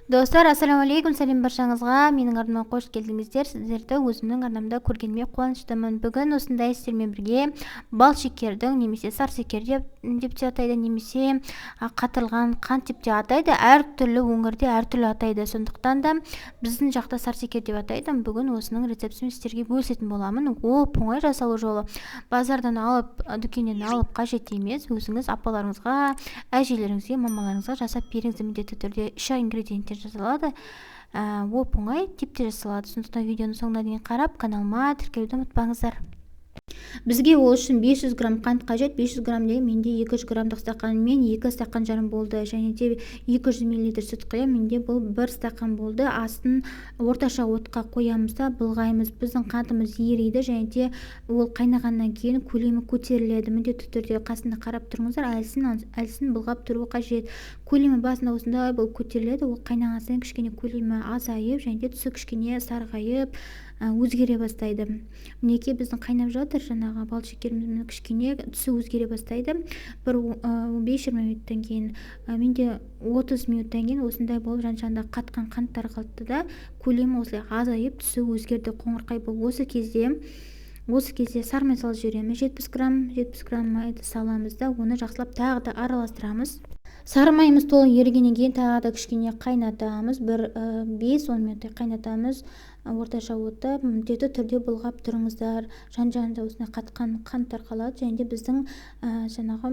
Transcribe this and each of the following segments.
Достар, ассалаумағалейкум, сәлем баршаңызға. Менің арнама қош келдіңіздер. Сіздерді өзімнің арнамда көргеніме қуаныштымын. Бүгін осындай істермен бірге бал шекердің немесе саршекер деп те атайды, немесе қатырылған қант деп те атайды. Әртүрлі өңірде әртүрлі атайды. Сондықтан да біздің жақта саршекер деп атайды. Бүгін осының рецептін сіздерге бөлісетін боламын. Оңай жасалу жолы. Базардан алып, дүкеннен алып қажет емес. Өзіңіз апаларыңызға, әжелеріңізге, мамаларыңызға жасап беріңіз. Міндетті түрде 3 ингредиенттен жасалады. Оңай типте жасалады. Сондықтан видеоның соңына дейін қарап, каналыма тіркелуді ұмытпаңыздар. Бізге ол үшін 500 грамм қант қажет. 500 грамм деген менде 200 граммдық стақанмен 2 стақан жарым болды. Және де 200 мл сүт құям. Менде бұл 1 стақан болды. Астын орташа отқа қоямыз да былғаймыз. Біздің қантымыз ериді, және де ол қайнағаннан кейін көлемі көтеріледі. Міндетті түрде қасында қарап тұрыңыздар, әлсін былғап тұру қажет. Көлемі басында осындай бұл көтеріледі. Ол қайнаған сайын кішкене көлемі азайып, және де түсі кішкене сарғайып өзгере бастайды. Мінекей біздің қайнап жатыр, жаңағы бал шекеріміздің кішкене түсі өзгере бастайды. Бір 15-20 минуттан кейін, менде 30 минуттан кейін осындай болып жан-жағында қатқан қанттар қалды да, көлемі осылай азайып, түсі өзгерді, қоңырқай болып. Осы кезде сармай салып жібереміз. 70 грамм майды саламыз да, оны жақсылап тағы да араластырамыз. Сарымайымыз толық ерігеннен кейін тағы да кішкене қайнатамыз. Бір 5-10 минуттай қайнатамыз. Орташа отта міндетті түрде былғап тұрыңыздар. Жан-жағында осындай қатқан қанттар қалады. Және де біздің жаңағы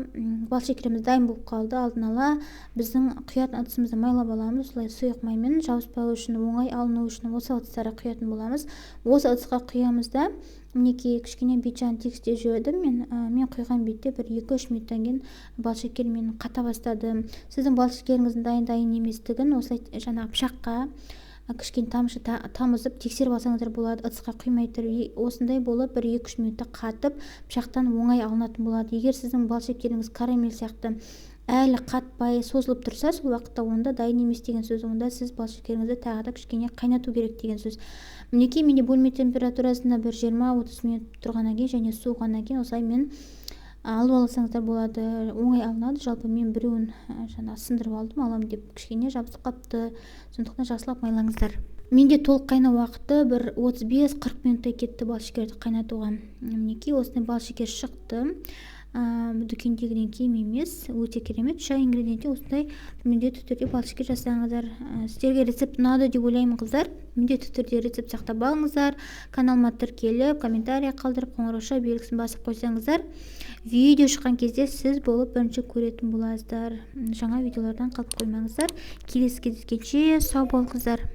бал шекеріміз дайын болып қалды. Алдын ала біздің құятын ыдысымызды майлап аламыз. Осылай сұйық маймен жауыспау үшін, оңай алыну үшін осы ыдыстарға құятын боламыз. Осы ыдысқа құямыз да, мінекей кішкене бетжағын тегістеп жібердім. Мен құйған бетте бір 2-3 минуттан кейін бал шекер мен қата бастады. Сіздің бал шекеріңіздің дайын еместігін осылай жаңағы пышаққа кішкене тамызып тексеріп алсаңыздар болады. Ыдысқа құймай тұр. Осындай болып 1-2-3 минутта қатып пышақтан оңай алынатын болады. Егер сіздің бал шекеріңіз карамель сияқты әлі қатпай созылып тұрса, сол уақытта онда дайын емес деген сөз. Онда сіз бал шекеріңізді тағы да кішкене қайнату керек деген сөз. Мінекей менде бөлме температурасында бір 20-30 минут тұрғаннан кейін және суығаннан кейін осылай мен алып алсаңыздар болады. Оңай алынады. Жалпы мен біреуін жаңа сындырып алдым, алам деп кішкене жабысып қапты. Сондықтан жақсылап майлаңыздар. Менде толық қайнау уақыты бір 35-40 минуттай кетті бал шекерді қайнатуға. Мінекей осындай бал шекер шықты. Дүкендегіден кем емес, өте керемет. 3 ингредиентте осындай міндетті түрде бал шекер жасаңыздар. Сіздерге рецепт ұнады деп ойлаймын, қыздар. Міндетті түрде рецепт сақтап алыңыздар. Каналыма тіркеліп, комментарий қалдырып, қоңырауша белгісін басып қойсаңыздар, видео шыққан кезде сіз болып бірінші көретін боласыздар. Жаңа видеолардан қалып қоймаңыздар. Келесі кездескенше сау болыңыздар.